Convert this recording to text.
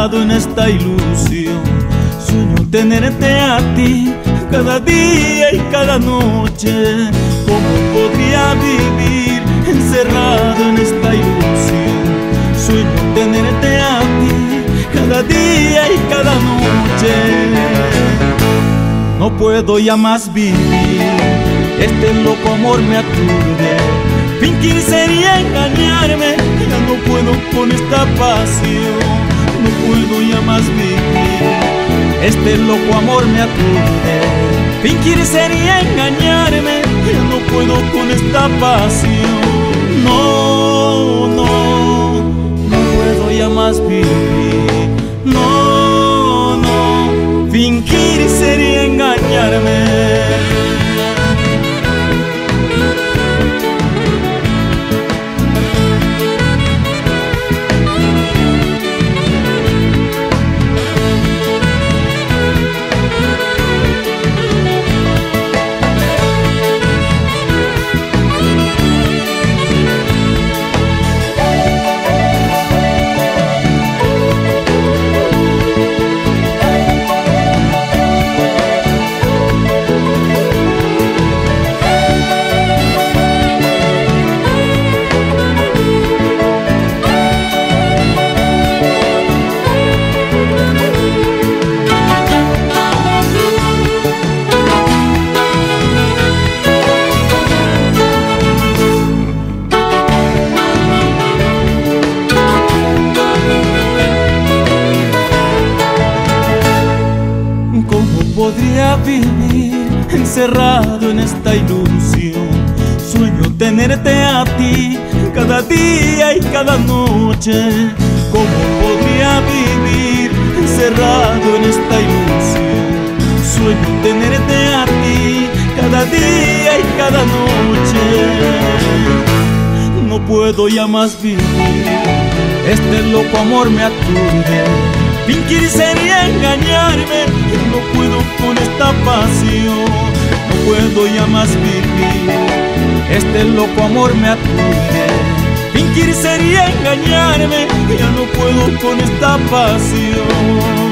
encerrado en esta ilusión. Sueño tenerte a ti cada día y cada noche. ¿Cómo podría vivir encerrado en esta ilusión? Sueño tenerte a ti cada día y cada noche. No puedo ya más vivir, este loco amor me aturde. Fingir sería engañarme, ya no puedo con esta pasión. No puedo ya más vivir, este loco amor me aturde. Fingir sería engañarme, ya no puedo con esta pasión. No, no, no puedo ya más vivir. No, no, fingir sería engañarme. Podría vivir encerrado en esta ilusión. Sueño tenerte a ti cada día y cada noche. ¿Cómo podría vivir encerrado en esta ilusión? Sueño tenerte a ti cada día y cada noche. No puedo ya más vivir, este loco amor me aturde. Fingir sería engañarme, no puedo con esta pasión. No puedo ya más vivir, este loco amor me aturde. Fingir sería engañarme, ya no puedo con esta pasión.